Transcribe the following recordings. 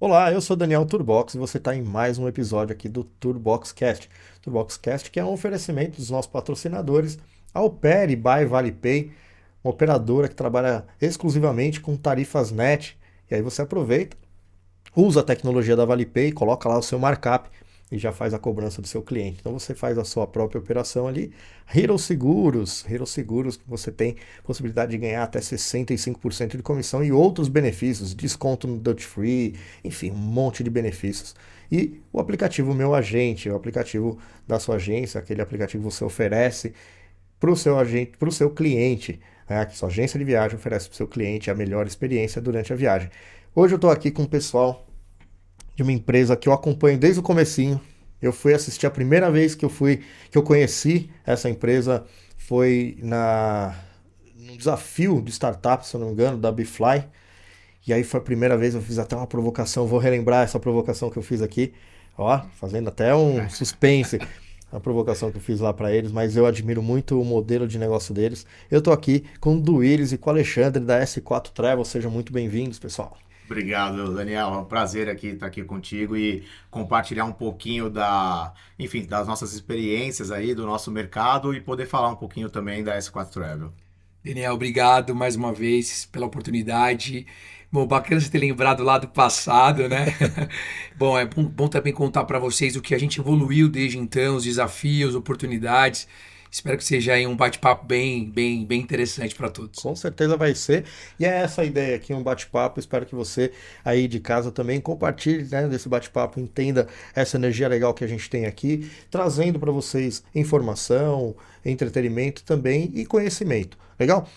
Olá, eu sou Daniel Turbox e você está em mais um episódio aqui do Turboxcast. Turboxcast que é um oferecimento dos nossos patrocinadores, a Opere by ValePay, uma operadora que trabalha exclusivamente com tarifas net. E aí você aproveita, usa a tecnologia da ValePay, coloca lá o seu markup e já faz a cobrança do seu cliente. Então você faz a sua própria operação ali. Hero Seguros, que você tem possibilidade de ganhar até 65% de comissão e outros benefícios, desconto no Duty Free, enfim, um monte de benefícios. E o aplicativo Meu Agente, o aplicativo da sua agência, aquele aplicativo que você oferece para o seu agente, para o seu cliente, né? Que sua agência de viagem oferece para o seu cliente a melhor experiência durante a viagem. Hoje eu estou aqui com o pessoal de uma empresa que eu acompanho desde o comecinho. Eu fui assistir a primeira vez que eu conheci essa empresa foi no desafio de startup, se eu não me engano, da Bfly. E aí foi a primeira vez, eu fiz até uma provocação, vou relembrar essa provocação que eu fiz aqui, ó, fazendo até um suspense, a provocação que eu fiz lá para eles, mas eu admiro muito o modelo de negócio deles. Eu tô aqui com o Duílis e com o Alexandre da S4 Travel, sejam muito bem-vindos, pessoal. Obrigado, Daniel. É um prazer aqui estar aqui contigo e compartilhar um pouquinho enfim, das nossas experiências aí do nosso mercado e poder falar um pouquinho também da S4 Travel. Daniel, obrigado mais uma vez pela oportunidade. Bom, bacana você ter lembrado lá do passado, né? Bom, é bom também contar para vocês o que a gente evoluiu desde então, os desafios, oportunidades. Espero que seja aí um bate-papo bem interessante para todos. Com certeza vai ser. E é essa a ideia aqui, um bate-papo. Espero que você aí de casa também compartilhe, né, desse bate-papo, entenda essa energia legal que a gente tem aqui, trazendo para vocês informação, entretenimento também e conhecimento. Legal?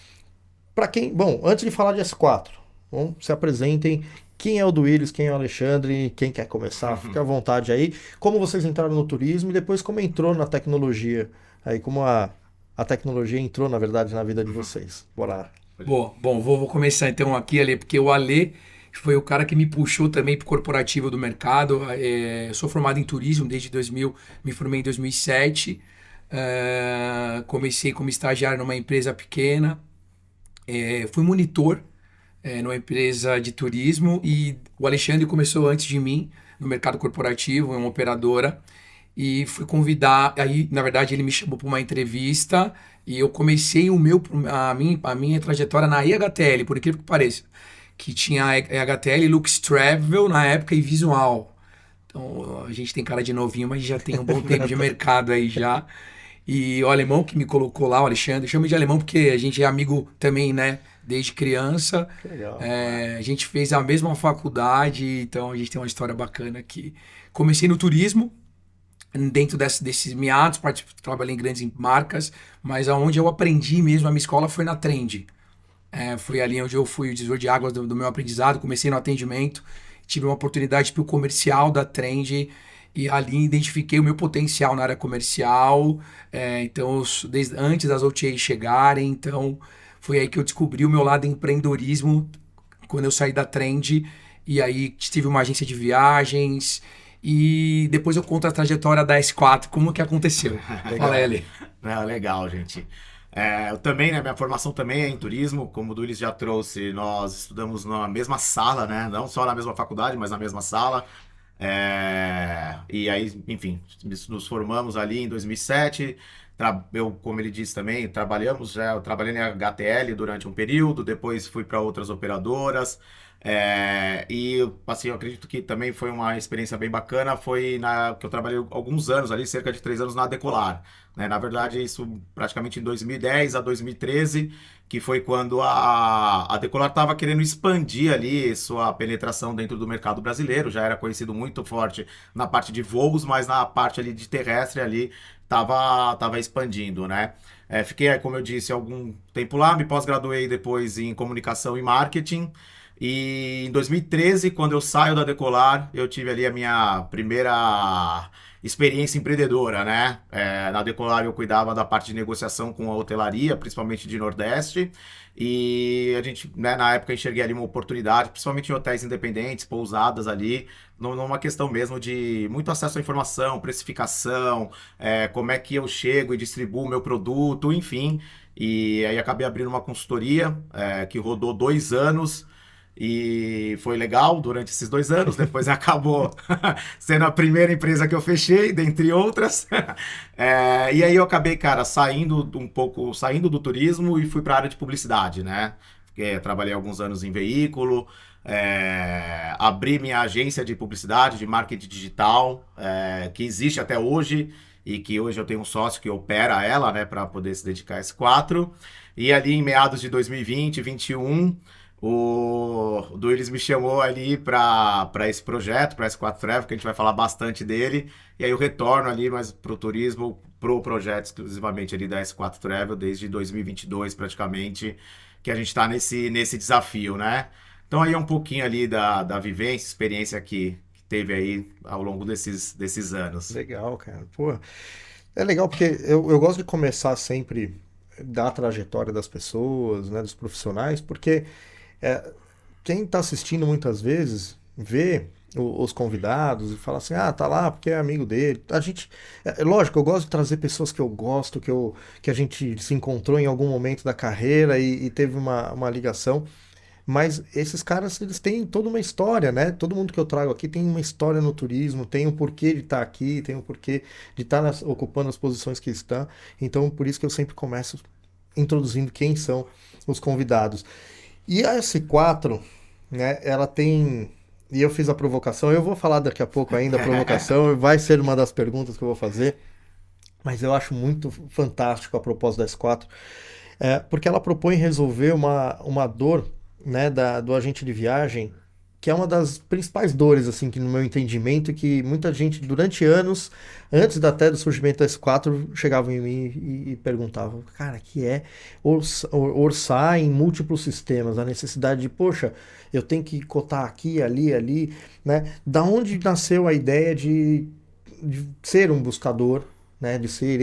Para quem, bom, antes de falar de S4, bom, se apresentem. Quem é o Duílis, quem é o Alexandre, quem quer começar, fica à vontade aí. Como vocês entraram no turismo e depois como entrou na tecnologia, aí como a tecnologia entrou, na verdade, na vida de vocês. Bora lá. Bom, vou começar então aqui, Ale, porque o Ale foi o cara que me puxou também para o corporativo do mercado. Eu sou formado em turismo desde 2000, me formei em 2007. Comecei como estagiário numa empresa pequena. Fui monitor numa empresa de turismo e o Alexandre começou antes de mim no mercado corporativo, em uma operadora, e fui convidar. Aí, na verdade, ele me chamou para uma entrevista e eu comecei a minha trajetória na IHTL, por incrível que pareça, que tinha a IHTL, Lux Travel na época e Visual. Então, a gente tem cara de novinho, mas já tem um bom tempo de mercado aí já. E o alemão que me colocou lá, o Alexandre, chama de alemão porque a gente é amigo também, né? Desde criança. Que legal. A gente fez a mesma faculdade, então a gente tem uma história bacana aqui. Comecei no turismo, dentro desses meados, trabalhei em grandes marcas, mas aonde eu aprendi mesmo, a minha escola foi na Trend. Foi ali onde eu fui o divisor de águas do meu aprendizado, comecei no atendimento, tive uma oportunidade para o comercial da Trend e ali identifiquei o meu potencial na área comercial. Então, desde antes das OTAs chegarem, então foi aí que eu descobri o meu lado empreendedorismo quando eu saí da Trend e aí tive uma agência de viagens e depois eu conto a trajetória da S4, como que aconteceu. Fala, Legal. Eli. Legal, gente. Eu também, né? Minha formação também é em turismo, como o Duílis já trouxe, nós estudamos na mesma sala, né? Não só na mesma faculdade, mas na mesma sala. E aí, enfim, nos formamos ali em 2007. Eu, como ele disse também, eu trabalhei na HTL durante um período, depois fui para outras operadoras. E assim, eu acredito que também foi uma experiência bem bacana. Foi na que eu trabalhei alguns anos ali, cerca de 3 anos na Decolar, né? Na verdade, isso praticamente em 2010 a 2013, que foi quando a Decolar estava querendo expandir ali sua penetração dentro do mercado brasileiro. Já era conhecido muito forte na parte de voos, mas na parte ali de terrestre ali tava expandindo, né? Fiquei, como eu disse, algum tempo lá, me pós-graduei depois em comunicação e marketing. E em 2013, quando eu saio da Decolar, eu tive ali a minha primeira experiência empreendedora, né? Na Decolar eu cuidava da parte de negociação com a hotelaria, principalmente de Nordeste, e a gente, né, na época enxerguei ali uma oportunidade, principalmente em hotéis independentes, pousadas ali, numa questão mesmo de muito acesso à informação, precificação, como é que eu chego e distribuo o meu produto, enfim. E aí acabei abrindo uma consultoria, que rodou 2 anos, E foi legal durante esses 2 anos, depois acabou sendo a primeira empresa que eu fechei, dentre outras. E aí eu acabei, cara, saindo do turismo e fui para a área de publicidade, né? Porque trabalhei alguns anos em veículo, abri minha agência de publicidade, de marketing digital, que existe até hoje, e que hoje eu tenho um sócio que opera ela, né, para poder se dedicar a S4. E ali em meados de 2020, 2021, o Duílis me chamou ali para esse projeto, para esse 4 Travel, que a gente vai falar bastante dele. E aí eu retorno ali mais para o turismo, para o projeto exclusivamente ali da S4 Travel, desde 2022 praticamente, que a gente está nesse desafio, né? Então aí é um pouquinho ali da vivência, experiência que teve aí ao longo desses anos. Legal, cara. Pô, é legal porque eu gosto de começar sempre da trajetória das pessoas, né, dos profissionais, porque é, quem está assistindo muitas vezes vê os convidados e fala assim, ah, tá lá porque é amigo dele. A gente, lógico, eu gosto de trazer pessoas que eu gosto, que a gente se encontrou em algum momento da carreira e teve uma ligação. Mas esses caras, eles têm toda uma história, né? Todo mundo que eu trago aqui tem uma história no turismo, tem um porquê de estar aqui, tem um porquê de estar ocupando as posições que estão. Então, por isso que eu sempre começo introduzindo quem são os convidados. E a S4, né, ela tem. E eu fiz a provocação, eu vou falar daqui a pouco ainda a provocação, vai ser uma das perguntas que eu vou fazer, mas eu acho muito fantástico a proposta da S4, porque ela propõe resolver uma dor, né, do agente de viagem, que é uma das principais dores, assim, que no meu entendimento, que muita gente, durante anos, antes até do surgimento da S4, chegavam em mim e perguntavam, cara, que é orçar em múltiplos sistemas, a necessidade de, poxa, eu tenho que cotar aqui, ali, né? Da onde nasceu a ideia de ser um buscador, né, de ser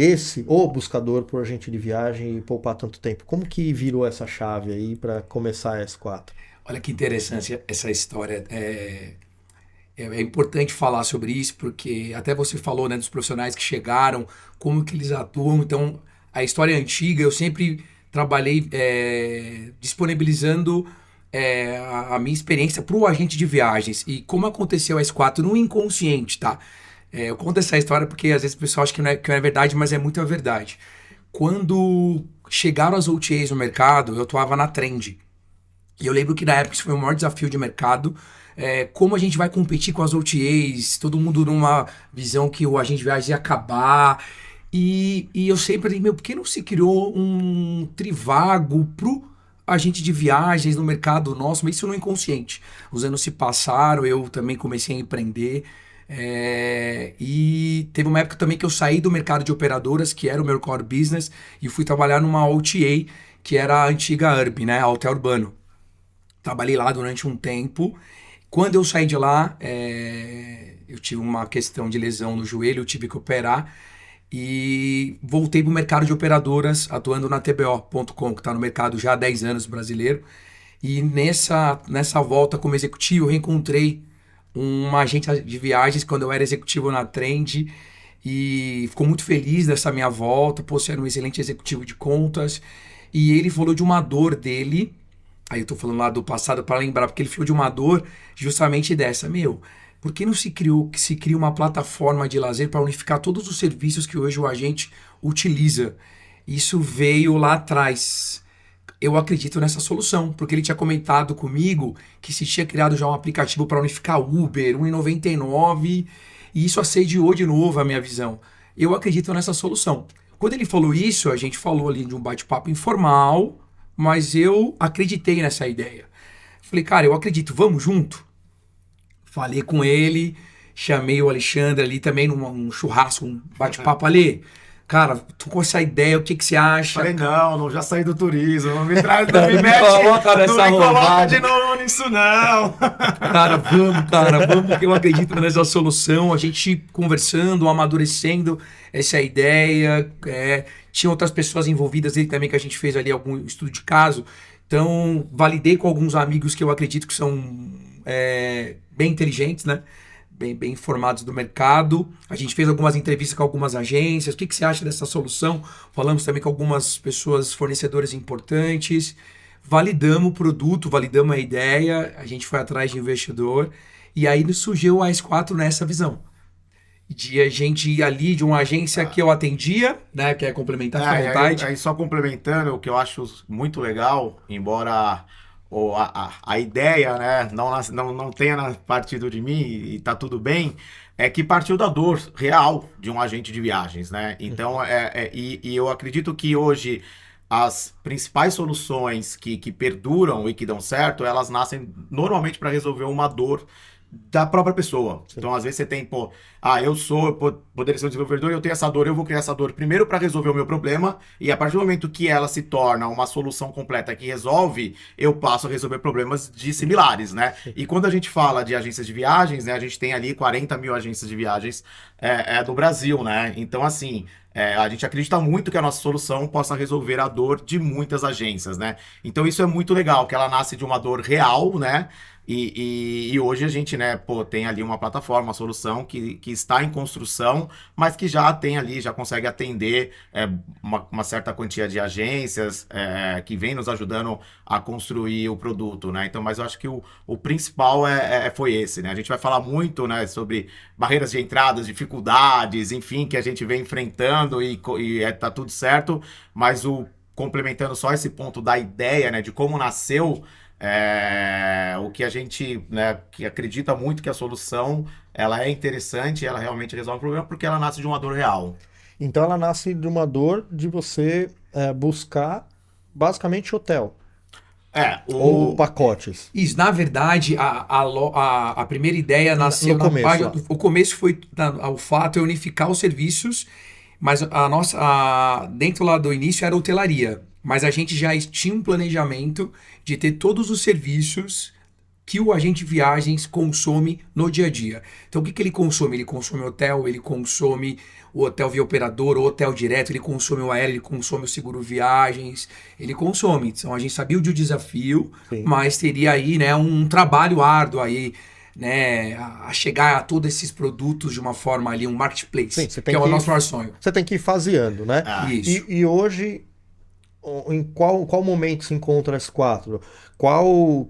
o buscador por agente de viagem e poupar tanto tempo? Como que virou essa chave aí para começar a S4? Olha que interessante essa história. É importante falar sobre isso, porque até você falou, né, dos profissionais que chegaram, como que eles atuam. Então, a história é antiga, eu sempre trabalhei disponibilizando a minha experiência para o agente de viagens. E como aconteceu a S4 no inconsciente, tá? Eu conto essa história porque às vezes o pessoal acha que não é verdade, mas é muito a verdade. Quando chegaram as OTAs no mercado, eu atuava na Trend. E eu lembro que na época isso foi o maior desafio de mercado. Como a gente vai competir com as OTAs, todo mundo numa visão que o agente de viagens ia acabar. E eu sempre falei, por que não se criou um Trivago pro agente de viagens no mercado nosso? Mas isso no inconsciente. Os anos se passaram, eu também comecei a empreender. E teve uma época também que eu saí do mercado de operadoras, que era o meu core business, e fui trabalhar numa OTA, que era a antiga Urb, né, a Hotel Urbano. Trabalhei lá durante um tempo. Quando eu saí de lá, eu tive uma questão de lesão no joelho, eu tive que operar e voltei para o mercado de operadoras, atuando na TBO.com, que está no mercado já há 10 anos brasileiro. E nessa volta como executivo, eu reencontrei uma agente de viagens quando eu era executivo na Trend e ficou muito feliz dessa minha volta. Pô, você era um excelente executivo de contas. E ele falou de uma dor dele. Aí eu tô falando lá do passado para lembrar, porque ele falou de uma dor justamente dessa. Por que não se cria uma plataforma de lazer para unificar todos os serviços que hoje o agente utiliza? Isso veio lá atrás. Eu acredito nessa solução, porque ele tinha comentado comigo que se tinha criado já um aplicativo para unificar Uber, 1,99, e isso assediou de novo a minha visão. Eu acredito nessa solução. Quando ele falou isso, a gente falou ali de um bate-papo informal, mas eu acreditei nessa ideia. Falei, cara, eu acredito, vamos junto? Falei com ele, chamei o Alexandre ali também num churrasco, um bate-papo ali. Cara, tô com essa ideia, o que você acha? Falei, não, já saí do turismo, não me traz, não me mete, não me coloca de novo nisso, não. Cara, vamos, porque eu acredito nessa solução, a gente conversando, amadurecendo essa ideia, tinha outras pessoas envolvidas ali também, que a gente fez ali algum estudo de caso, então validei com alguns amigos que eu acredito que são bem inteligentes, né? Bem informados do mercado. A gente fez algumas entrevistas com algumas agências. O que você acha dessa solução? Falamos também com algumas pessoas, fornecedoras importantes. validamos o produto, validamos a ideia, a gente foi atrás de investidor, e aí nos surgiu a S4 nessa visão. De a gente ir ali de uma agência que eu atendia, né? Que é complementar, fica à vontade. Aí só complementando, o que eu acho muito legal, embora a ideia, né, não tenha partido de mim e tá tudo bem, é que partiu da dor real de um agente de viagens, né? Então, e eu acredito que hoje as principais soluções que perduram e que dão certo, elas nascem normalmente para resolver uma dor da própria pessoa. Sim. Então, às vezes você tem, poderia ser um desenvolvedor, eu tenho essa dor, eu vou criar essa dor primeiro para resolver o meu problema, e a partir do momento que ela se torna uma solução completa que resolve, eu passo a resolver problemas similares, né? E quando a gente fala de agências de viagens, né, a gente tem ali 40 mil agências de viagens do Brasil, né? Então, assim, a gente acredita muito que a nossa solução possa resolver a dor de muitas agências, né? Então, isso é muito legal, que ela nasce de uma dor real, né? E hoje a gente, né, tem ali uma plataforma, uma solução que está em construção, mas que já tem ali, já consegue atender uma certa quantia de agências que vem nos ajudando a construir o produto, né? Então, mas eu acho que o principal foi esse, né? A gente vai falar muito, né, sobre barreiras de entrada, dificuldades, enfim, que a gente vem enfrentando e tá tudo certo, mas complementando só esse ponto da ideia, né, de como nasceu. O que a gente, né, que acredita muito que a solução ela é interessante, ela realmente resolve o problema porque ela nasce de uma dor real. Então ela nasce de uma dor de você buscar basicamente hotel ou pacotes. Isso, na verdade, a primeira ideia nasceu No começo, lá. O começo foi o fato é unificar os serviços, mas dentro lá do início era hotelaria. Mas a gente já tinha um planejamento de ter todos os serviços que o agente de viagens consome no dia a dia. Então, o que ele consome? Ele consome hotel, ele consome o hotel via operador, o hotel direto, ele consome o aéreo, ele consome o seguro viagens, ele consome. Então, a gente sabia o desafio, Sim. mas teria aí, né, um trabalho árduo aí, né, a chegar a todos esses produtos de uma forma ali, um marketplace, Sim, que é o nosso maior sonho. Você tem que ir faseando, né? Isso. E hoje, em qual momento se encontra as quatro?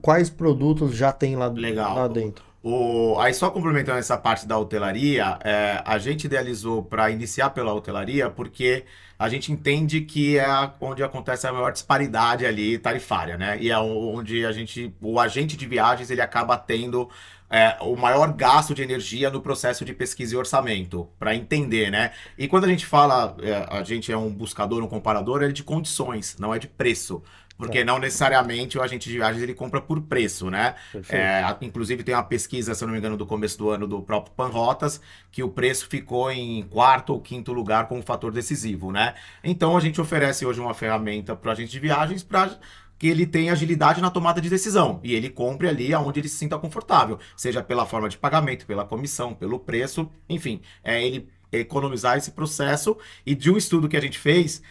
Quais produtos já tem lá dentro? Aí só complementando essa parte da hotelaria, a gente idealizou para iniciar pela hotelaria porque a gente entende que é onde acontece a maior disparidade ali tarifária, né? E é onde o agente de viagens ele acaba tendo o maior gasto de energia no processo de pesquisa e orçamento, para entender, né? E quando a gente fala, a gente é um buscador, um comparador, é de condições, não é de preço. Porque não necessariamente o agente de viagens ele compra por preço, né? Inclusive tem uma pesquisa, se eu não me engano, do começo do ano do próprio Panrotas, que o preço ficou em quarto ou quinto lugar como fator decisivo, né? Então a gente oferece hoje uma ferramenta para o agente de viagens para que ele tenha agilidade na tomada de decisão e ele compre ali onde ele se sinta confortável, seja pela forma de pagamento, pela comissão, pelo preço, enfim, ele economizar esse processo. E de um estudo que a gente fez,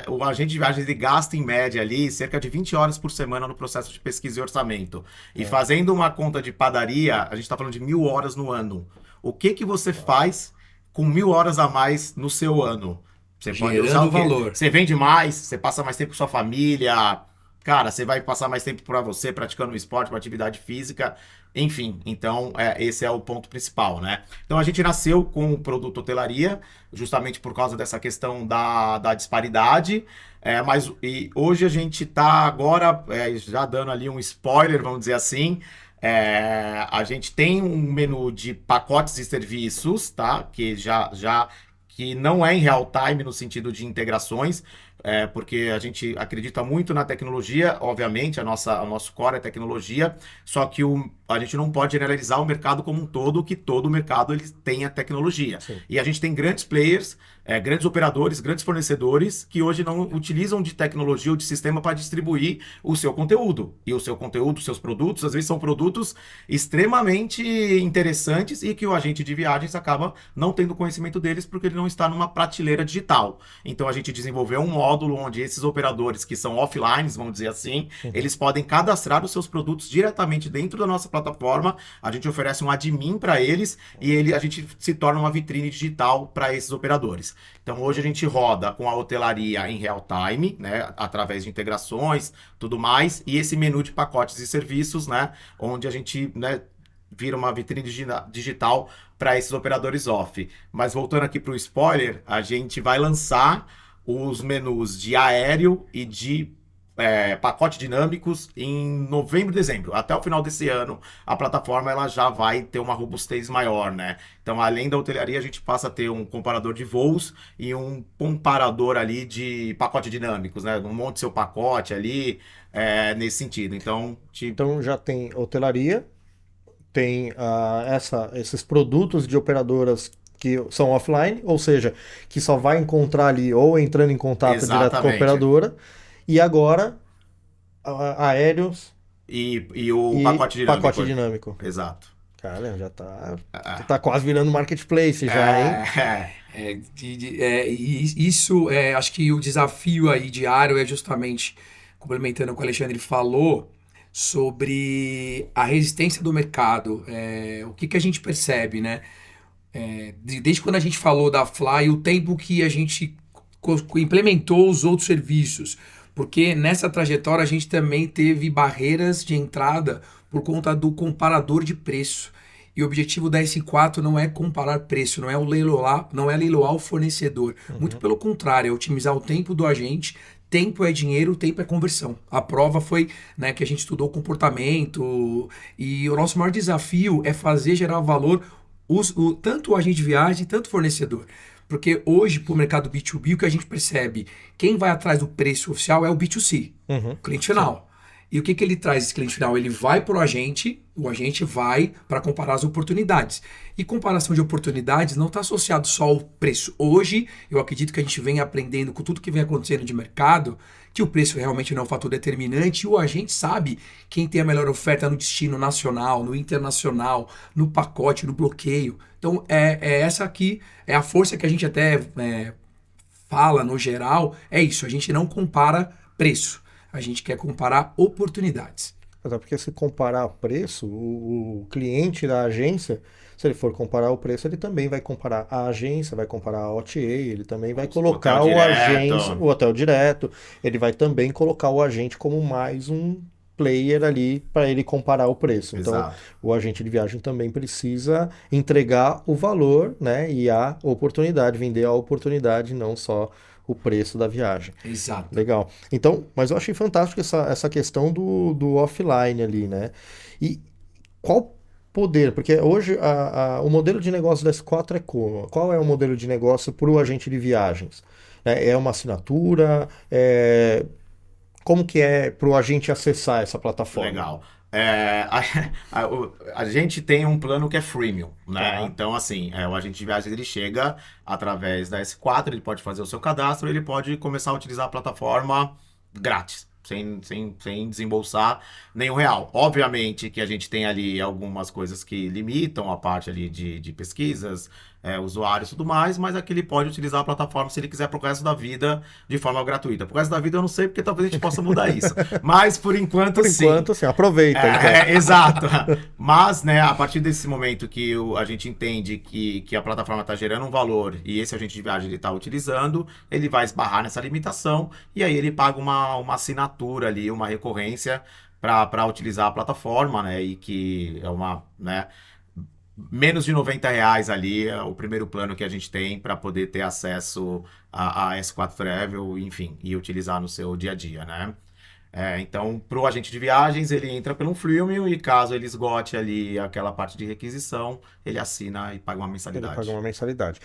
o agente de viagens ele gasta em média ali cerca de 20 horas por semana no processo de pesquisa e orçamento. E fazendo uma conta de padaria, a gente está falando de 1.000 horas no ano. O que você faz com 1.000 horas a mais no seu ano? Você pode usar o valor. Você vende mais, você passa mais tempo com sua família, cara, você vai passar mais tempo para você praticando um esporte, uma atividade física, enfim. Então, esse é o ponto principal, né? Então, a gente nasceu com o produto hotelaria, justamente por causa dessa questão da disparidade, mas hoje a gente está agora, já dando ali um spoiler, vamos dizer assim, a gente tem um menu de pacotes e serviços, tá? Que que não é em real time no sentido de integrações, porque a gente acredita muito na tecnologia, obviamente, o nosso core é tecnologia, só que a gente não pode generalizar o mercado como um todo, que todo o mercado ele tenha tecnologia. Sim. E a gente tem grandes players, grandes operadores, grandes fornecedores que hoje não utilizam de tecnologia ou de sistema para distribuir o seu conteúdo. E o seu conteúdo, os seus produtos, às vezes são produtos extremamente interessantes e que o agente de viagens acaba não tendo conhecimento deles porque ele não está numa prateleira digital. Então a gente desenvolveu um módulo onde esses operadores que são offline, vamos dizer assim, eles podem cadastrar os seus produtos diretamente dentro da nossa plataforma. A gente oferece um admin para eles e a gente se torna uma vitrine digital para esses operadores. Então hoje a gente roda com a hotelaria em real time, né, através de integrações, tudo mais, e esse menu de pacotes e serviços, né, onde a gente, né, vira uma vitrine digital para esses operadores off. Mas voltando aqui para o spoiler, a gente vai lançar os menus de aéreo e de pacote dinâmicos em novembro e dezembro. Até o final desse ano, a plataforma ela já vai ter uma robustez maior, né? Então, além da hotelaria, a gente passa a ter um comparador de voos e um comparador ali de pacote dinâmicos, né? Monte seu pacote ali, nesse sentido. Então, Então já tem hotelaria, tem esses produtos de operadoras que são offline, ou seja, que só vai encontrar ali ou entrando em contato direto com a Exatamente. operadora, e agora aéreos E o e pacote dinâmico. pacote dinâmico. Exato. Cara, já tá quase virando marketplace já, hein? Isso, acho que o desafio aí diário é justamente, complementando o que o Alexandre falou, sobre a resistência do mercado. O que a gente percebe, né? Desde quando a gente falou da Fly, o tempo que a gente implementou os outros serviços, porque nessa trajetória a gente também teve barreiras de entrada por conta do comparador de preço. E o objetivo da S4 não é comparar preço, não é leiloar o fornecedor. Muito pelo contrário, é otimizar o tempo do agente. Tempo é dinheiro, tempo é conversão. A prova foi, né, que a gente estudou comportamento, e o nosso maior desafio é fazer gerar valor tanto o agente de viagem, tanto o fornecedor. Porque hoje, para o mercado B2B, o que a gente percebe, quem vai atrás do preço oficial é o B2C, o cliente final. E o que ele traz, esse cliente final? Ele vai para o agente vai para comparar as oportunidades. E comparação de oportunidades não está associado só ao preço. Hoje, eu acredito que a gente vem aprendendo com tudo que vem acontecendo de mercado, que o preço realmente não é um fator determinante, e o agente sabe quem tem a melhor oferta no destino nacional, no internacional, no pacote, no bloqueio. Então, essa aqui é a força que a gente até fala no geral, é isso, a gente não compara preço. A gente quer comparar oportunidades. Até porque se comparar preço, o cliente da agência, se ele for comparar o preço, ele também vai comparar a agência, vai comparar a OTA, ele também vai colocar o agente, o hotel direto, ele vai também colocar o agente como mais um player ali para ele comparar o preço. Então, Exato. o agente de viagem também precisa entregar o valor, né, e a oportunidade, vender a oportunidade, não só o preço da viagem. Exato. Legal. Então, mas eu achei fantástico essa questão do offline ali, né? E qual poder? Porque hoje o modelo de negócio da S4 é como? Qual é o modelo de negócio para o agente de viagens? É uma assinatura? Como que é para o agente acessar essa plataforma? Legal. A gente tem um plano que é freemium, né? Tá. Então, assim, o agente de viagens ele chega através da S4, ele pode fazer o seu cadastro, ele pode começar a utilizar a plataforma grátis, sem desembolsar nenhum real. Obviamente que a gente tem ali algumas coisas que limitam a parte ali de pesquisas, usuários e tudo mais, mas aqui ele pode utilizar a plataforma se ele quiser pro resto da vida de forma gratuita. Pro resto da vida eu não sei, porque talvez a gente possa mudar isso. Mas por enquanto, sim. Por enquanto, sim, aproveita. Então. Exato. Mas, né, a partir desse momento que a gente entende que a plataforma está gerando um valor e esse agente de viagem ele está utilizando, ele vai esbarrar nessa limitação e aí ele paga uma assinatura ali, uma recorrência para utilizar a plataforma, né, e que é uma, né, menos de R$90 ali é o primeiro plano que a gente tem para poder ter acesso a S4 Travel, enfim, e utilizar no seu dia a dia, né? Então, para o agente de viagens, ele entra pelo freemium e caso ele esgote ali aquela parte de requisição, ele assina e paga uma mensalidade. Ele paga uma mensalidade.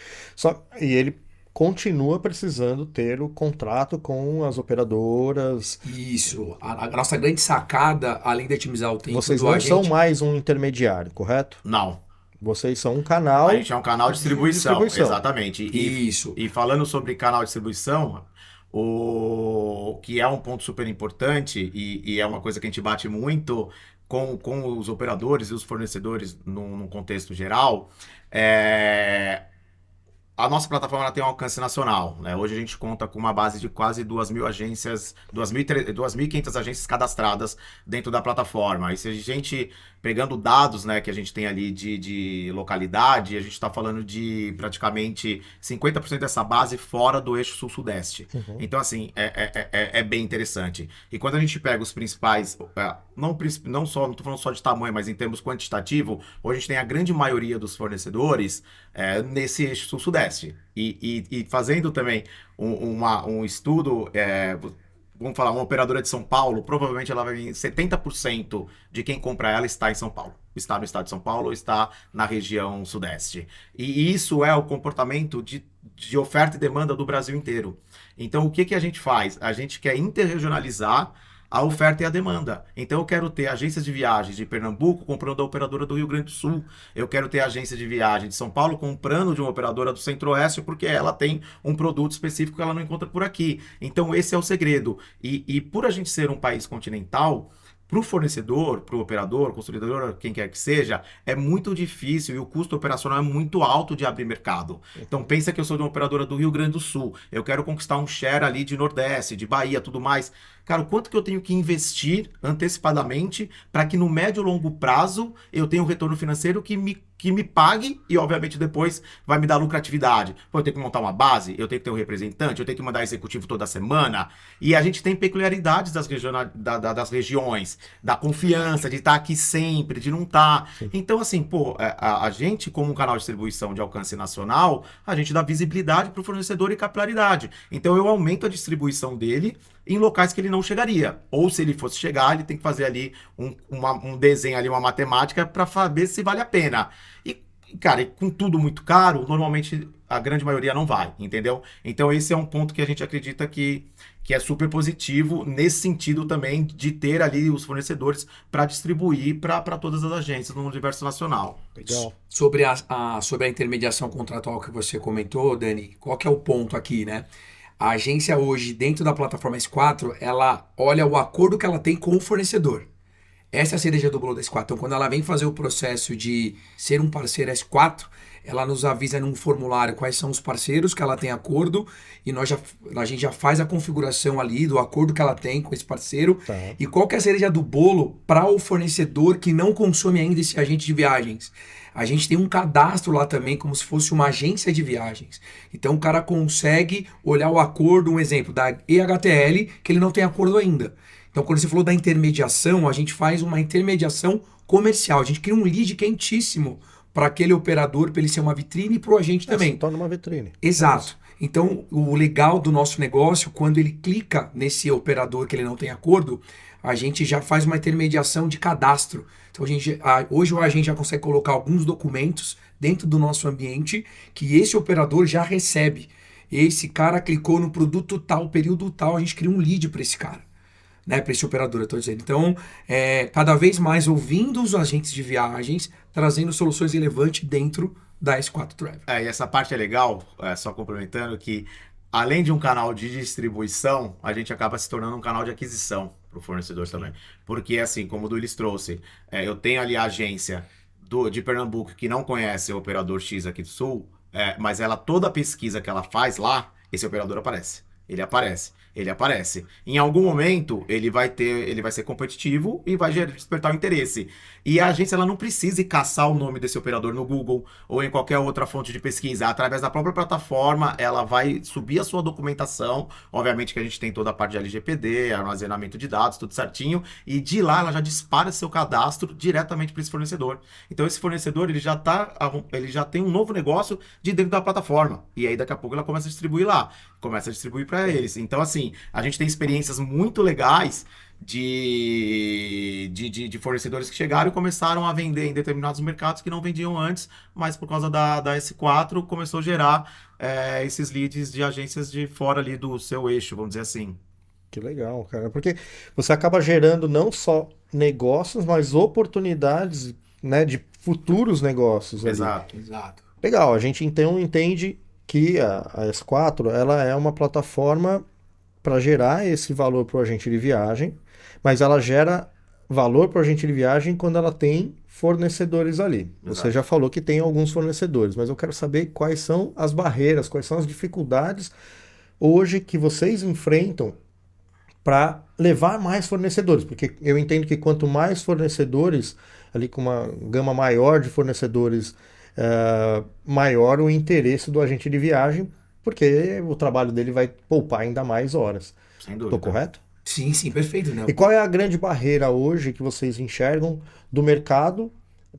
E ele continua precisando ter o contrato com as operadoras. Isso. A nossa grande sacada, além de otimizar o tempo Vocês do não agente... são mais um intermediário, correto? Não. Vocês são um canal... A gente é um canal de distribuição. Exatamente. Isso. E falando sobre canal de distribuição, o que é um ponto super importante e é uma coisa que a gente bate muito com os operadores e os fornecedores num contexto geral, A nossa plataforma ela tem um alcance nacional, né? Hoje a gente conta com uma base de quase 2.000 agências, 2.500 agências cadastradas dentro da plataforma. E se a gente, pegando dados, né, que a gente tem ali de localidade, a gente está falando de praticamente 50% dessa base fora do eixo sul-sudeste. Uhum. Então, assim, é bem interessante. E quando a gente pega os principais, não estou falando só de tamanho, mas em termos quantitativo, hoje a gente tem a grande maioria dos fornecedores nesse eixo sul-sudeste. E fazendo também um estudo, vamos falar, uma operadora de São Paulo, provavelmente ela vai vir 70% de quem compra ela está em São Paulo. Está no estado de São Paulo ou está na região sudeste. E isso é o comportamento de oferta e demanda do Brasil inteiro. Então, o que a gente faz? A gente quer interregionalizar a oferta e a demanda. Então eu quero ter agências de viagens de Pernambuco comprando da operadora do Rio Grande do Sul. Eu quero ter agência de viagem de São Paulo comprando de uma operadora do Centro-Oeste porque ela tem um produto específico que ela não encontra por aqui. Então esse é o segredo. E por a gente ser um país continental, para o fornecedor, para o operador, consolidador, quem quer que seja, é muito difícil e o custo operacional é muito alto de abrir mercado. Então pensa que eu sou de uma operadora do Rio Grande do Sul, eu quero conquistar um share ali de Nordeste, de Bahia, tudo mais. Cara, o quanto que eu tenho que investir antecipadamente para que no médio e longo prazo eu tenha um retorno financeiro que me pague e, obviamente, depois vai me dar lucratividade. Pô, eu tenho que montar uma base, eu tenho que ter um representante, eu tenho que mandar executivo toda semana. E a gente tem peculiaridades das regiões, da confiança, de estar aqui sempre, de não estar. Então, assim, pô, a gente, como um canal de distribuição de alcance nacional, a gente dá visibilidade para o fornecedor e capilaridade. Então, eu aumento a distribuição dele em locais que ele não chegaria. Ou se ele fosse chegar, ele tem que fazer ali um desenho, ali, uma matemática para saber se vale a pena. E, cara, com tudo muito caro, normalmente a grande maioria não vai, entendeu? Então esse é um ponto que a gente acredita que é super positivo nesse sentido também de ter ali os fornecedores para distribuir para todas as agências no universo nacional. Legal. Sobre a intermediação contratual que você comentou, Dani, qual que é o ponto aqui, né? A agência hoje, dentro da plataforma S4, ela olha o acordo que ela tem com o fornecedor. Essa é a cereja do bolo da S4. Então, quando ela vem fazer o processo de ser um parceiro S4, ela nos avisa num formulário quais são os parceiros que ela tem acordo e a gente já faz a configuração ali do acordo que ela tem com esse parceiro. Tá. E qual que é a cereja do bolo para o fornecedor que não consome ainda esse agente de viagens? A gente tem um cadastro lá também, como se fosse uma agência de viagens. Então o cara consegue olhar o acordo, um exemplo, da EHTL, que ele não tem acordo ainda. Então quando você falou da intermediação, a gente faz uma intermediação comercial. A gente cria um lead quentíssimo para aquele operador, para ele ser uma vitrine e para o agente também. Se torna uma vitrine. Exato. Então, o legal do nosso negócio, quando ele clica nesse operador que ele não tem acordo, a gente já faz uma intermediação de cadastro. Então, hoje a gente já consegue colocar alguns documentos dentro do nosso ambiente que esse operador já recebe. Esse cara clicou no produto tal, período tal, a gente cria um lead para esse cara. Né, para esse operador, eu estou dizendo. Então, cada vez mais ouvindo os agentes de viagens, trazendo soluções relevantes dentro da S4 Travel. E essa parte é legal, só complementando, que além de um canal de distribuição, a gente acaba se tornando um canal de aquisição para o fornecedor também. Porque, assim, como o Duílis trouxe, eu tenho ali a agência de Pernambuco que não conhece o operador X aqui do Sul, mas toda a pesquisa que ela faz lá, esse operador aparece. Ele aparece. Em algum momento, ele vai ser competitivo e vai despertar o interesse. E a agência ela não precisa ir caçar o nome desse operador no Google ou em qualquer outra fonte de pesquisa. Através da própria plataforma, ela vai subir a sua documentação. Obviamente que a gente tem toda a parte de LGPD, armazenamento de dados, tudo certinho. E de lá, ela já dispara seu cadastro diretamente para esse fornecedor. Então, esse fornecedor, ele já tem um novo negócio de dentro da plataforma. E aí, daqui a pouco, ela começa a distribuir lá. Começa a distribuir para eles. Então, assim, a gente tem experiências muito legais de fornecedores que chegaram e começaram a vender em determinados mercados que não vendiam antes, mas por causa da S4 começou a gerar esses leads de agências de fora ali do seu eixo, vamos dizer assim. Que legal, cara. Porque você acaba gerando não só negócios, mas oportunidades, né, de futuros negócios. Exato. Legal, a gente então entende que a S4 ela é uma plataforma para gerar esse valor para o agente de viagem, mas ela gera valor para o agente de viagem quando ela tem fornecedores ali. Você Exato. já falou que tem alguns fornecedores, mas eu quero saber quais são as barreiras, quais são as dificuldades hoje que vocês enfrentam para levar mais fornecedores, porque eu entendo que quanto mais fornecedores, ali com uma gama maior de fornecedores, maior o interesse do agente de viagem, porque o trabalho dele vai poupar ainda mais horas. Sem Estou dúvida. correto? Sim, sim, perfeito, né? E qual é a grande barreira hoje que vocês enxergam do mercado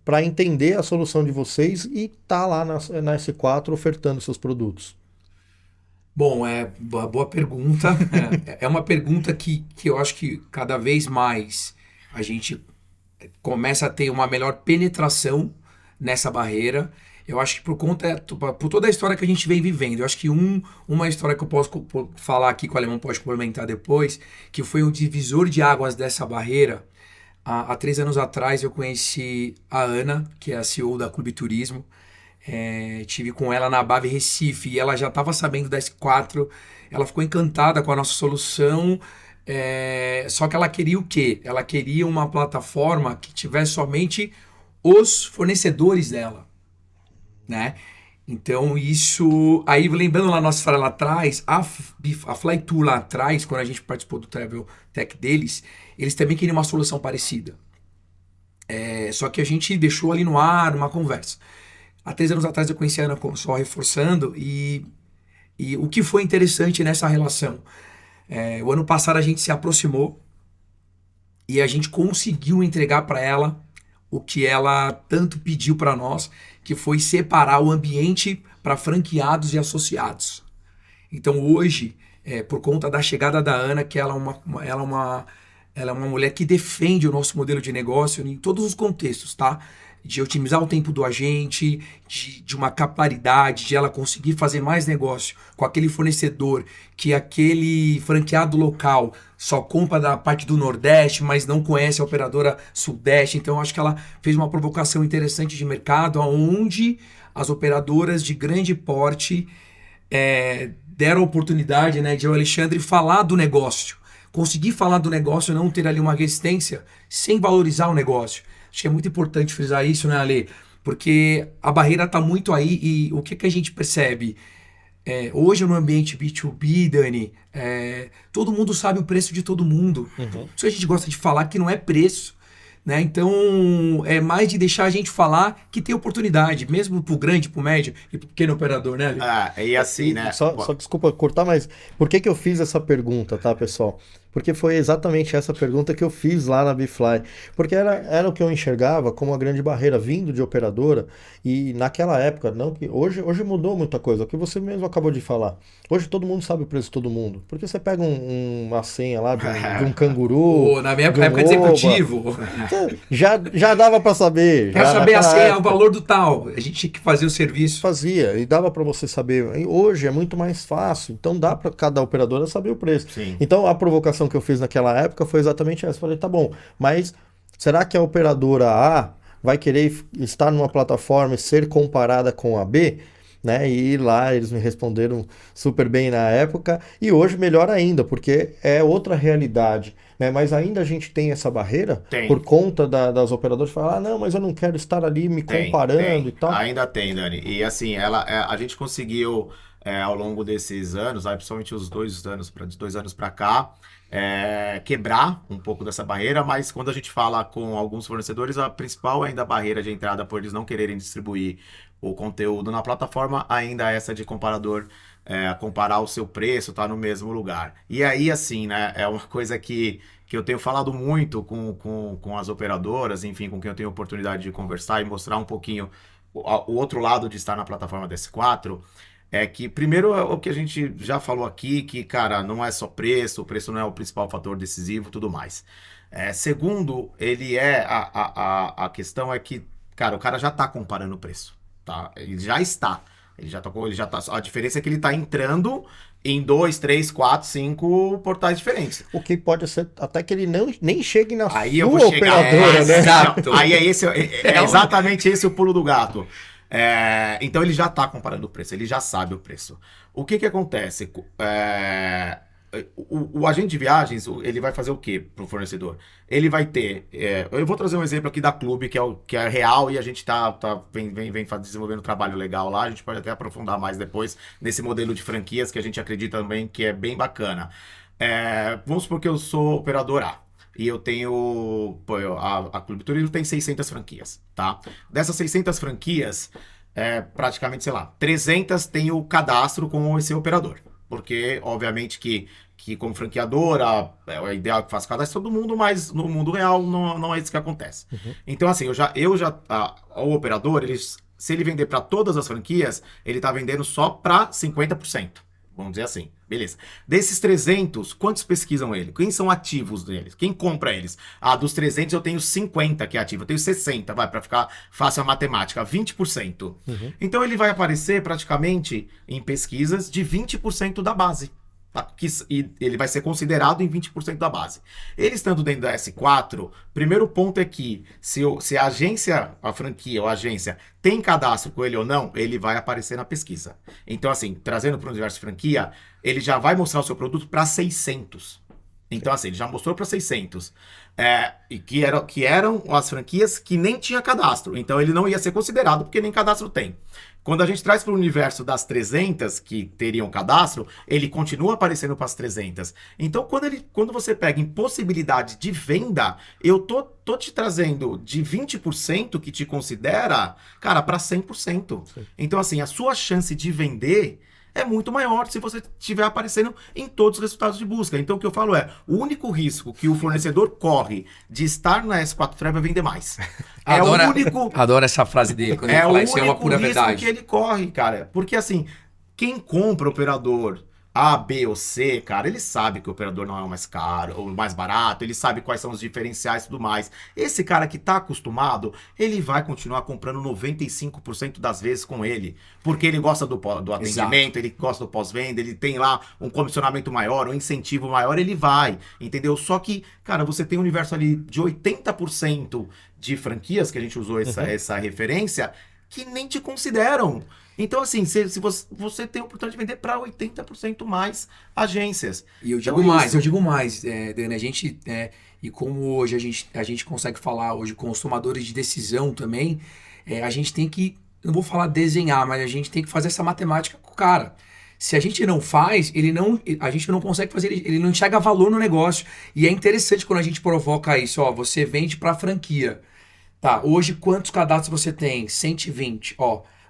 para entender a solução de vocês e estar lá na S4 ofertando seus produtos? Bom, boa pergunta. É uma pergunta que eu acho que cada vez mais a gente começa a ter uma melhor penetração nessa barreira. Eu acho que por toda a história que a gente vem vivendo, eu acho que uma história que eu posso falar aqui, que o Alemão pode complementar depois, que foi um divisor de águas dessa barreira. Há 3 anos atrás eu conheci a Ana, que é a CEO da Clube Turismo. Tive com ela na Bave Recife e ela já estava sabendo da S4, ela ficou encantada com a nossa solução, só que ela queria o quê? Ela queria uma plataforma que tivesse somente os fornecedores dela, né? Então isso, aí lembrando lá a nossa história lá atrás, a Flytour lá atrás, quando a gente participou do Travel Tech deles, eles também queriam uma solução parecida. Só que a gente deixou ali no ar uma conversa. Há 3 anos atrás eu conheci a Ana, só reforçando, e o que foi interessante nessa relação? O ano passado a gente se aproximou e a gente conseguiu entregar para ela o que ela tanto pediu para nós, que foi separar o ambiente para franqueados e associados. Então hoje, por conta da chegada da Ana, que ela é uma mulher que defende o nosso modelo de negócio em todos os contextos, tá? De otimizar o tempo do agente, de uma capilaridade, de ela conseguir fazer mais negócio com aquele fornecedor que aquele franqueado local só compra da parte do Nordeste, mas não conhece a operadora Sudeste. Então, eu acho que ela fez uma provocação interessante de mercado, onde as operadoras de grande porte deram a oportunidade, né, de o Alexandre falar do negócio. Conseguir falar do negócio, não ter ali uma resistência, sem valorizar o negócio. Acho que é muito importante frisar isso, né, Ale? Porque a barreira está muito aí e o que a gente percebe? Hoje no ambiente B2B, Dani, todo mundo sabe o preço de todo mundo. Uhum. Isso a gente gosta de falar que não é preço, né? Então, é mais de deixar a gente falar que tem oportunidade, mesmo pro grande, pro médio e pro pequeno operador, né, Ale? E assim, né? Só desculpa cortar, mas por que eu fiz essa pergunta, tá, pessoal? Porque foi exatamente essa pergunta que eu fiz lá na Bfly. Porque era o que eu enxergava como a grande barreira vindo de operadora. E naquela época, não que hoje mudou muita coisa, o que você mesmo acabou de falar. Hoje todo mundo sabe o preço de todo mundo. Porque você pega uma senha lá de um canguru. Na minha de um época de oba, executivo, já dava para saber. quero Já saber naquela o época. valor do tal. A gente tinha que fazer o serviço. Fazia e dava para você saber. E hoje é muito mais fácil, então dá para cada operadora saber o preço. Sim. Então a provocação que eu fiz naquela época foi exatamente essa. Falei, tá bom, mas será que a operadora A vai querer estar numa plataforma e ser comparada com a B? Né? E lá eles me responderam super bem na época e hoje melhor ainda, porque é outra realidade. Né? Mas ainda a gente tem essa barreira Tem. por conta das operadoras falar, não, mas eu não quero estar ali me comparando e tal. Ainda tem, Dani. E assim, a gente conseguiu, ao longo desses anos, principalmente os 2 anos, de 2 anos para cá, quebrar um pouco dessa barreira, mas quando a gente fala com alguns fornecedores, a principal ainda a barreira de entrada por eles não quererem distribuir o conteúdo na plataforma, ainda essa de comparador, comparar o seu preço, tá no mesmo lugar. E aí, assim, né, é uma coisa que eu tenho falado muito com as operadoras, enfim, com quem eu tenho oportunidade de conversar e mostrar um pouquinho o outro lado de estar na plataforma da S4, é que, primeiro, o que a gente já falou aqui, que, cara, não é só preço, o preço não é o principal fator decisivo, tudo mais. Segundo, a questão é que, cara, o cara já tá comparando o preço, tá? Ele já está. A diferença é que ele tá entrando em 2, 3, 4, 5 portais diferentes. O que pode ser até que ele nem chegue na Aí sua eu vou chegar, operadora, né? Exato. Aí é exatamente esse o pulo do gato. Então ele já está comparando o preço, ele já sabe o preço. O que acontece? o agente de viagens, ele vai fazer o quê para o fornecedor? Ele vai ter... eu vou trazer um exemplo aqui da Clube, que é real, e a gente vem desenvolvendo um trabalho legal lá. A gente pode até aprofundar mais depois nesse modelo de franquias, que a gente acredita também que é bem bacana. Vamos supor que eu sou operador A. E eu tenho... a Clube Turismo tem 600 franquias, tá? Dessas 600 franquias, praticamente, sei lá, 300 tem o cadastro com esse operador. Porque, obviamente, que como franqueadora, é ideal que faça cadastro todo mundo, mas no mundo real não é isso que acontece. Uhum. Então, assim, o operador, se ele vender para todas as franquias, ele está vendendo só para 50%. Vamos dizer assim, beleza. Desses 300, quantos pesquisam ele? Quem são ativos deles? Quem compra eles? Dos 300 eu tenho 50 que é ativo, eu tenho 60, vai, para ficar fácil a matemática, 20%. Uhum. Então ele vai aparecer praticamente em pesquisas de 20% da base. Tá? E ele vai ser considerado em 20% da base. Ele estando dentro da S4, primeiro ponto é que se a agência, a franquia ou a agência tem cadastro com ele ou não, ele vai aparecer na pesquisa. Então, assim, trazendo para o universo de franquia, ele já vai mostrar o seu produto para 600. Então, assim, ele já mostrou para 600. E que eram as franquias que nem tinha cadastro. Então, ele não ia ser considerado porque nem cadastro tem. Quando a gente traz para o universo das 300 que teriam cadastro, ele continua aparecendo para as 300. Então, quando você pega em possibilidade de venda, eu tô te trazendo de 20% que te considera, cara, para 100%. Sim. Então, assim, a sua chance de vender é muito maior se você estiver aparecendo em todos os resultados de busca. Então, o que eu falo o único risco que o fornecedor corre de estar na S4 Travel é vender mais. Adoro essa frase dele, quando ele fala isso, é uma pura verdade. É o único risco que ele corre, cara. Porque, assim, quem compra operador A, B ou C, cara, ele sabe que o operador não é o mais caro ou o mais barato, ele sabe quais são os diferenciais e tudo mais. Esse cara que tá acostumado, ele vai continuar comprando 95% das vezes com ele, porque ele gosta do atendimento, ele gosta do pós-venda, ele tem lá um comissionamento maior, um incentivo maior, ele vai, entendeu? Só que, cara, você tem um universo ali de 80% de franquias, que a gente usou essa referência, que nem te consideram. Então, assim, se você tem a oportunidade de vender para 80% mais agências. E eu digo mais, Dani, a gente, e como hoje a gente consegue falar hoje com os tomadores de decisão também, a gente tem que, não vou falar desenhar, mas a gente tem que fazer essa matemática com o cara. Se a gente não faz, a gente não consegue fazer, ele não enxerga valor no negócio. E é interessante quando a gente provoca isso, você vende para franquia. Tá, hoje quantos cadastros você tem? 120,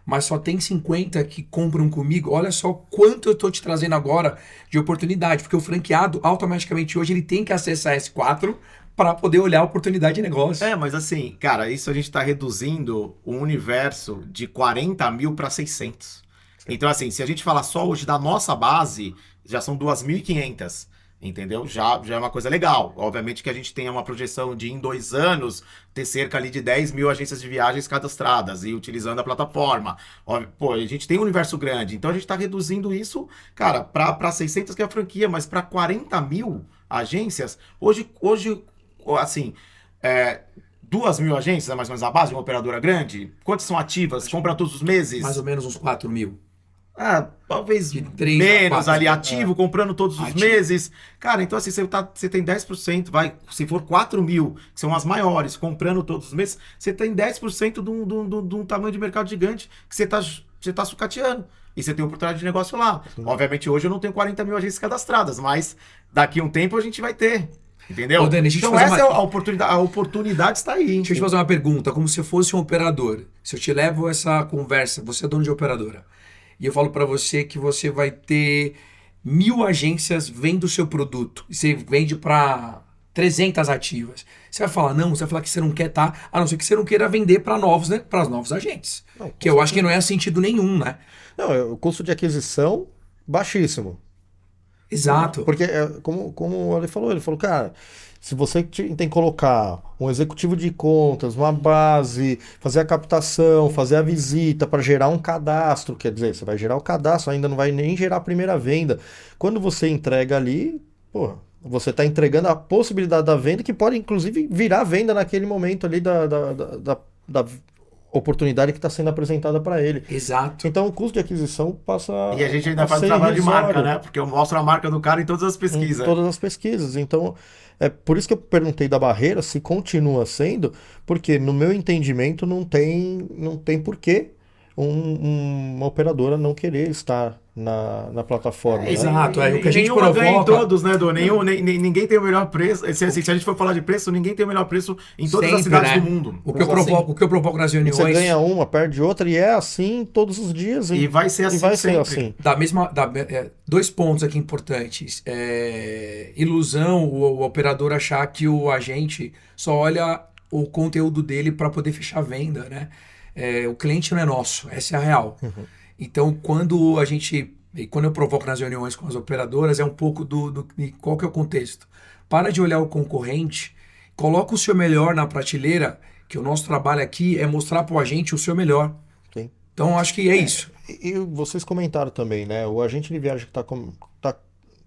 mas só tem 50 que compram comigo. Olha só quanto eu tô te trazendo agora de oportunidade, porque o franqueado automaticamente hoje ele tem que acessar S4 para poder olhar a oportunidade de negócio. Mas assim, cara, isso a gente tá reduzindo o universo de 40 mil para 600. Então, assim, se a gente falar só hoje da nossa base, já são 2.500. Entendeu? Já é uma coisa legal. Obviamente que a gente tem uma projeção de, em 2 anos, ter cerca ali de 10 mil agências de viagens cadastradas e utilizando a plataforma. A gente tem um universo grande, então a gente está reduzindo isso, cara, para 600 que é a franquia, mas para 40 mil agências, hoje assim, 2.000 agências é mais ou menos a base de uma operadora grande? Quantas são ativas? Compram todos os meses? Mais ou menos uns 4 mil. Talvez menos ali, ativo, comprando todos os meses. Cara, então assim, você tem 10%, se for 4 mil, que são as maiores, comprando todos os meses, você tem 10% de um tamanho de mercado gigante que você tá sucateando. E você tem oportunidade de negócio lá. Sim. Obviamente, hoje eu não tenho 40 mil agências cadastradas, mas daqui a um tempo a gente vai ter. Entendeu? Dani, então essa é a oportunidade está aí. Deixa eu te fazer uma pergunta, como se eu fosse um operador. Se eu te levo essa conversa, você é dono de operadora, e eu falo para você que você vai ter 1.000 agências vendo o seu produto. E você vende para 300 ativas. Você vai falar, não, você vai falar que você não quer a não ser que você não queira vender para novos agentes. Não, que eu acho que não é sentido nenhum, né? Não, o custo de aquisição baixíssimo. Exato. Porque, como ele falou, cara, se você tem que colocar um executivo de contas, uma base, fazer a captação, fazer a visita para gerar um cadastro, quer dizer, você vai gerar o cadastro, ainda não vai nem gerar a primeira venda. Quando você entrega ali, você está entregando a possibilidade da venda, que pode inclusive virar venda naquele momento ali oportunidade que está sendo apresentada para ele. Exato. Então o custo de aquisição passa E a gente ainda a faz o ser trabalho de marca, irrisório né? Porque eu mostro a marca do cara em todas as em pesquisas. todas as pesquisas. Então é por isso que eu perguntei da barreira se continua sendo, porque no meu entendimento não tem porquê uma operadora não querer estar na plataforma, né? Exato, é o que a gente Nenhuma ganha em provoca. todos, né, Dô? Ninguém tem o melhor preço. Se a gente for falar de preço, ninguém tem o melhor preço em todas as Sempre, cidades né? do mundo. O que eu provoco nas E reuniões. você ganha uma, perde outra, e é assim todos os dias. E vai ser assim e vai ser sempre. assim. Dois pontos aqui importantes. Ilusão o operador achar que o agente só olha o conteúdo dele para poder fechar a venda, né? O cliente não é nosso, essa é a real. Então, quando eu provoco nas reuniões com as operadoras, é um pouco de qual que é o contexto. Para de olhar o concorrente, coloca o seu melhor na prateleira, que o nosso trabalho aqui é mostrar para o agente o seu melhor. Sim. Então, acho que é isso. E vocês comentaram também, né? O agente de viagem que está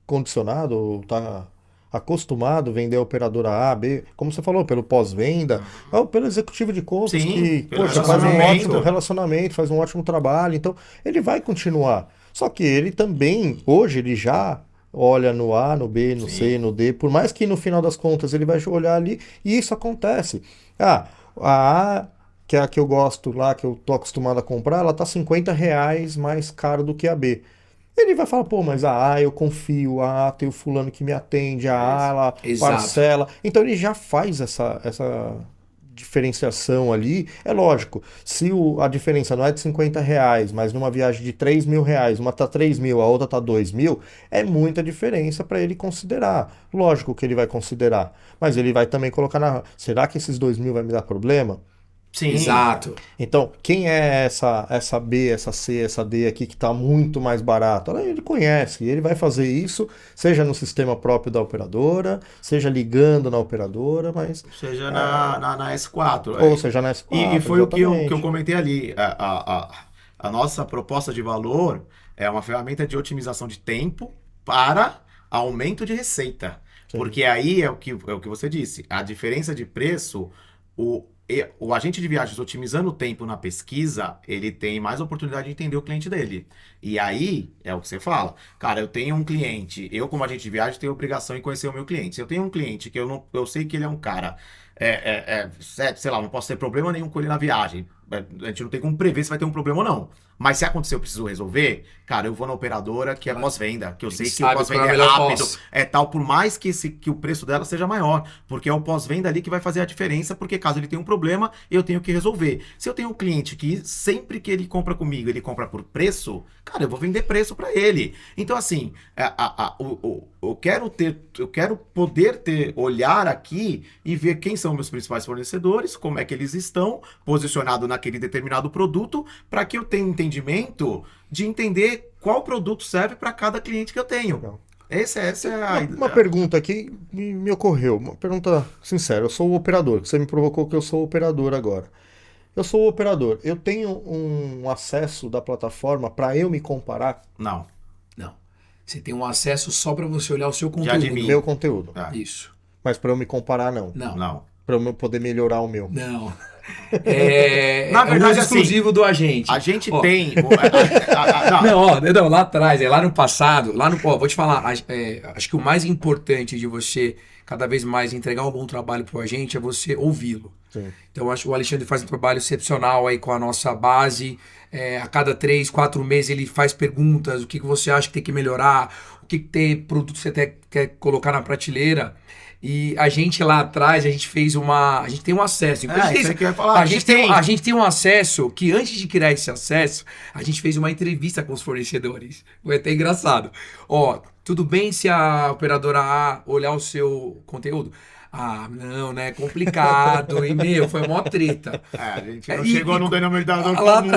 condicionado, está acostumado a vender a operadora A, B, como você falou, pelo pós-venda, ou pelo executivo de contas Sim, que, pelo poxa, faz um relacionamento. ótimo relacionamento, faz um ótimo trabalho, então ele vai continuar. Só que ele também, hoje, ele já olha no A, no B, no C, no D, por mais que no final das contas ele vai olhar ali, e isso acontece. A A, que é a que eu gosto lá, que eu tô acostumado a comprar, ela tá R$ 50 mais caro do que a B. Ele vai falar, pô, mas a A eu confio, a A tem o fulano que me atende, a A ela Exato. parcela. Então ele já faz essa diferenciação ali. É lógico, se a diferença não é de R$ 50, mas numa viagem de R$ 3.000, uma tá 3.000, a outra tá 2.000, é muita diferença para ele considerar. Lógico que ele vai considerar, mas ele vai também colocar será que esses 2.000 vai me dar problema? Sim. Exato. Então, quem é essa B, essa C, essa D aqui que está muito mais barato? Ele conhece, ele vai fazer isso, seja no sistema próprio da operadora, seja ligando na operadora, mas. Seja na S4. Ou seja na S4. E foi o que eu exatamente. comentei ali. A nossa proposta de valor é uma ferramenta de otimização de tempo para aumento de receita. Sim. Porque aí é o que você disse. A diferença de preço, o agente de viagens otimizando o tempo na pesquisa, ele tem mais oportunidade de entender o cliente dele. E aí, é o que você fala. Cara, eu tenho um cliente, eu como agente de viagem tenho a obrigação em conhecer o meu cliente. Se eu tenho um cliente que eu sei que ele é um cara, sei lá, não posso ter problema nenhum com ele na viagem. A gente não tem como prever se vai ter um problema ou não. Mas se acontecer, eu preciso resolver, cara, eu vou na operadora que é pós-venda, que eu sei que o pós-venda é rápido, é tal, por mais que o preço dela seja maior, porque é o pós-venda ali que vai fazer a diferença, porque caso ele tenha um problema, eu tenho que resolver. Se eu tenho um cliente que sempre que ele compra comigo, ele compra por preço, cara, eu vou vender preço para ele. Então, assim, eu quero poder olhar aqui e ver quem são meus principais fornecedores, como é que eles estão posicionados naquele determinado produto, para que eu tenha entendimento de entender qual produto serve para cada cliente que eu tenho. Legal. Essa é a Uma pergunta aqui me ocorreu, uma pergunta sincera. Eu sou o operador, você me provocou que eu sou o operador agora. Eu sou o operador, eu tenho um acesso da plataforma para eu me comparar Não. Você tem um acesso só para você olhar o seu de conteúdo. mim. meu conteúdo. Isso. Mas para eu me comparar, não. Não. Para eu poder melhorar o meu. Não. Na verdade, o uso assim, exclusivo do agente. A gente Ó, tem... Não, lá atrás, lá no passado, vou te falar, acho que o mais importante de você cada vez mais entregar um bom trabalho pro agente é você ouvi-lo. Sim. Então, acho que o Alexandre faz um trabalho excepcional aí com a nossa base. A cada 3, 4 meses ele faz perguntas, o que você acha que tem que melhorar, o que tem produto você quer colocar na prateleira. E a gente lá atrás, a gente tem um acesso. isso aí que eu ia falar. A gente tem um acesso que antes de criar esse acesso, a gente fez uma entrevista com os fornecedores. Foi até engraçado. Ó, tudo bem se a operadora A olhar o seu conteúdo? Ah, não, né? Complicado. E, foi uma treta. A gente não chegou num denominador Lá comum.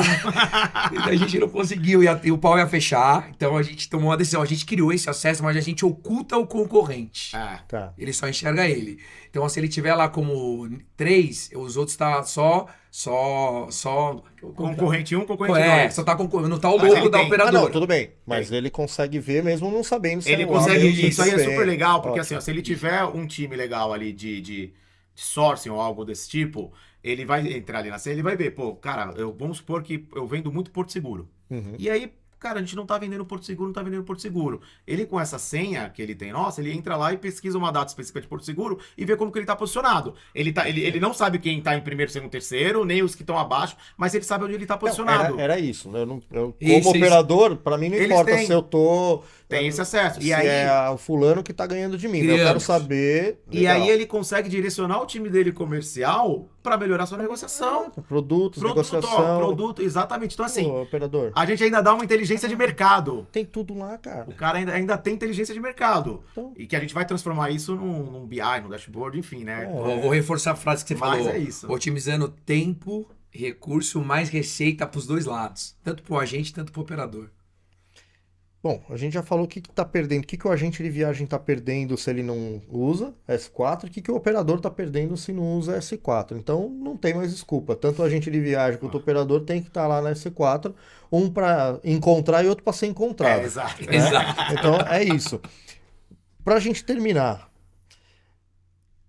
a gente não conseguiu e o pau ia fechar. Então a gente tomou uma decisão. A gente criou esse acesso, mas a gente oculta o concorrente. Tá. Ele só enxerga ele. Então, se ele tiver lá como 3, os outros tá só Concorrente 1, concorrente 2. só tá concorrendo, não tá o Mas ele logo da tem. operadora. Não, tudo bem. Mas ele consegue ver mesmo não sabendo se Ele é um consegue. A, B, Isso aí é C. super legal, porque Ótimo. assim, ó, se ele tiver um time legal ali de sourcing ou algo desse tipo, ele vai entrar ali na senha, ele vai ver, pô, cara, vamos supor que eu vendo muito Porto Seguro. Uhum. E aí, cara, a gente não tá vendendo Porto Seguro, não tá vendendo Porto Seguro. Ele, com essa senha que ele tem, nossa, ele entra lá e pesquisa uma data específica de Porto Seguro e vê como que ele tá posicionado. Ele não sabe quem tá em primeiro, segundo, terceiro, nem os que estão abaixo, mas ele sabe onde ele tá Não, posicionado. era isso. Né? Como Isso. operador, para mim não Eles importa têm- se eu tô. Tem esse acesso. Se é o fulano que tá ganhando de mim. Né? Eu quero Criamos. saber. E aí ele consegue direcionar o time dele comercial para melhorar sua negociação. Produtos, Produto, negociação. produto, exatamente. Então, assim, Pô, operador. a gente ainda dá uma inteligência de mercado. Tem tudo lá, cara. O cara ainda tem inteligência de mercado. Então- E que a gente vai transformar isso num BI, num dashboard, enfim, né? Vou reforçar a frase que você Mas falou. é isso. Otimizando tempo, recurso, mais receita para os dois lados. Tanto para o agente, tanto para o operador. Bom, a gente já falou o que está perdendo, o que o agente de viagem está perdendo se ele não usa S4, o que o operador está perdendo se não usa S4. Então não tem mais desculpa. Tanto o agente de viagem quanto o operador tem que estar lá na S4, um para encontrar e outro para ser encontrado. Exato. né? Exato. Então é isso. Para a gente terminar,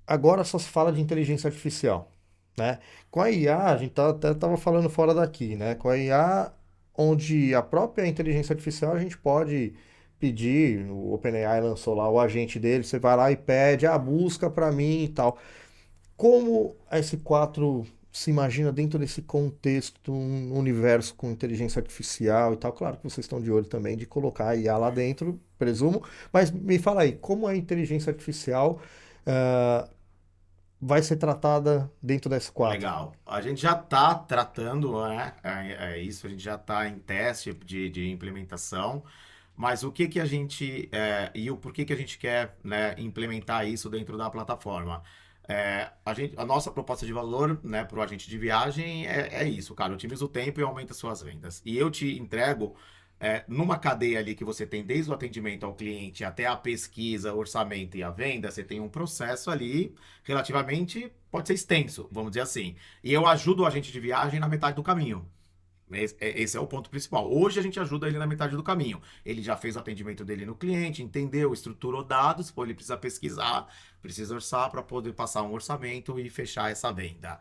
agora só se fala de inteligência artificial. Né? Com a IA, a gente até estava falando fora daqui, né? Com a IA, onde a própria inteligência artificial a gente pode pedir, o OpenAI lançou lá o agente dele, você vai lá e pede, busca para mim e tal. Como a S4 se imagina dentro desse contexto, um universo com inteligência artificial e tal? Claro que vocês estão de olho também de colocar a IA lá dentro, presumo, mas me fala aí, como a inteligência artificial vai ser tratada dentro da S4? Legal. A gente já está tratando, né? É isso, a gente já está em teste de implementação. Mas o que que a gente e o porquê que a gente quer, né, implementar isso dentro da plataforma? A nossa proposta de valor, né, para o agente de viagem é isso, cara. Otimiza o tempo e aumenta suas vendas. E eu te entrego numa cadeia ali que você tem desde o atendimento ao cliente até a pesquisa, orçamento e a venda, você tem um processo ali relativamente, pode ser extenso, vamos dizer assim. E eu ajudo o agente de viagem na metade do caminho. Esse é o ponto principal. Hoje a gente ajuda ele na metade do caminho. Ele já fez o atendimento dele no cliente, entendeu, estruturou dados, pô, ele precisa pesquisar, precisa orçar para poder passar um orçamento e fechar essa venda.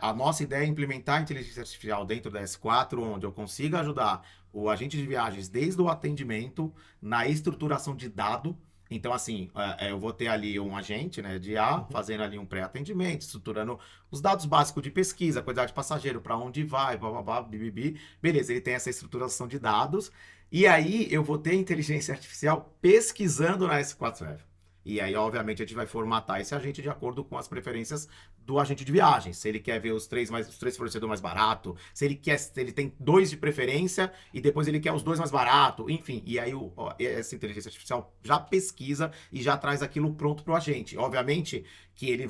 A nossa ideia é implementar a inteligência artificial dentro da S4, onde eu consiga ajudar o agente de viagens desde o atendimento, na estruturação de dado. Então, assim, eu vou ter ali um agente, né, de IA, fazendo ali um pré-atendimento, estruturando os dados básicos de pesquisa, quantidade de passageiro, para onde vai, blá, bibibi. Beleza, ele tem essa estruturação de dados. E aí, eu vou ter a inteligência artificial pesquisando na S4 Server. E aí, obviamente, a gente vai formatar esse agente de acordo com as preferências do agente de viagem. Se ele quer ver os três fornecedores mais barato, se ele tem 2 de preferência e depois ele quer os 2 mais barato, enfim. E aí essa inteligência artificial já pesquisa e já traz aquilo pronto para o agente. Obviamente que ele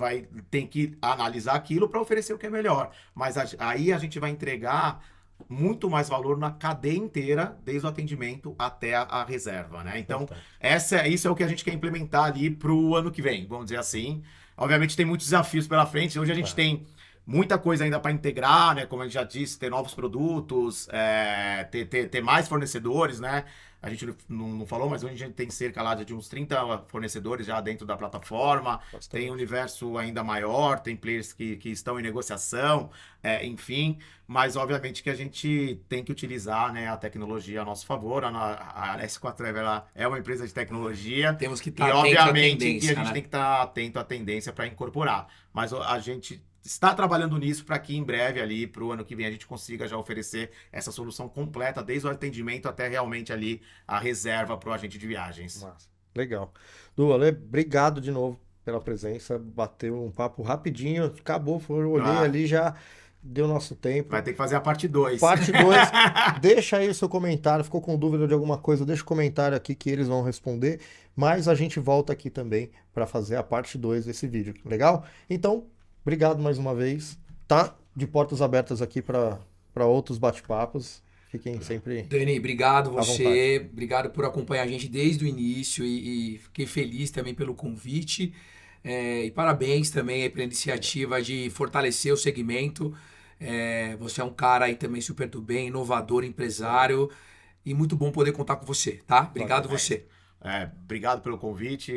tem que analisar aquilo para oferecer o que é melhor. Mas aí a gente vai entregar muito mais valor na cadeia inteira, desde o atendimento até a reserva, né? Então, isso é o que a gente quer implementar ali para o ano que vem, vamos dizer assim. Obviamente tem muitos desafios pela frente. Hoje a gente tem muita coisa ainda para integrar, né? Como a gente já disse, ter novos produtos, ter mais fornecedores, né? A gente não falou, mas hoje a gente tem cerca lá de uns 30 fornecedores já dentro da plataforma. Bastante. Tem um universo ainda maior, tem players que estão em negociação, enfim. Mas, obviamente, que a gente tem que utilizar, né, a tecnologia a nosso favor. A S4 ela é uma empresa de tecnologia. Temos que E, estar atento à obviamente, que a tendência, gente né? tem que estar atento à tendência para incorporar. Mas a gente está trabalhando nisso para que em breve ali, para o ano que vem, a gente consiga já oferecer essa solução completa, desde o atendimento até realmente ali a reserva para o agente de viagens. Massa. Legal. Du, Ale, obrigado de novo pela presença. Bateu um papo rapidinho, acabou, olhei ali, já deu nosso tempo. Vai ter que fazer a parte 2. Parte 2, deixa aí o seu comentário. Ficou com dúvida de alguma coisa? Deixa o comentário aqui que eles vão responder. Mas a gente volta aqui também para fazer a parte 2 desse vídeo. Legal? Então, obrigado mais uma vez. Tá de portas abertas aqui para outros bate-papos. Fiquem sempre. Dani, obrigado à você, vontade. obrigado por acompanhar a gente desde o início e fiquei feliz também pelo convite. E parabéns também aí pela iniciativa de fortalecer o segmento. Você é um cara aí também super do bem, inovador, empresário e muito bom poder contar com você, tá? Obrigado você. Obrigado pelo convite.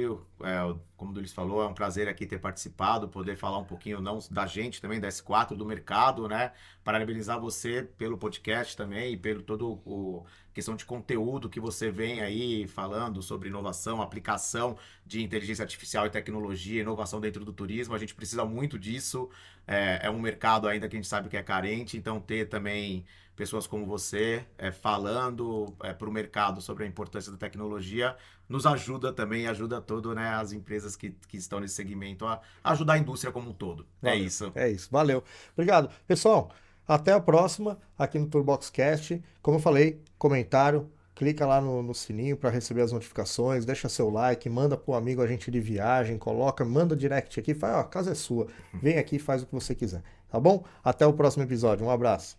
como o Dulis falou, é um prazer aqui ter participado, poder falar um pouquinho não da gente também, da S4, do mercado, né? Parabenizar você pelo podcast também e pelo todo o questão de conteúdo que você vem aí falando sobre inovação, aplicação de inteligência artificial e tecnologia, inovação dentro do turismo. A gente precisa muito disso. É um mercado ainda que a gente sabe que é carente, então ter também pessoas como você falando para o mercado sobre a importância da tecnologia nos ajuda também, ajuda todo, né, as empresas que estão nesse segmento a ajudar a indústria como um todo. É Valeu. isso. É isso. Valeu. Obrigado. Pessoal, até a próxima aqui no Turboxcast. Como eu falei, comentário, clica lá no sininho para receber as notificações, deixa seu like, manda pro amigo agente de viagem, coloca, manda direct aqui, fala, ó, a casa é sua. Vem aqui e faz o que você quiser. Tá bom? Até o próximo episódio. Um abraço.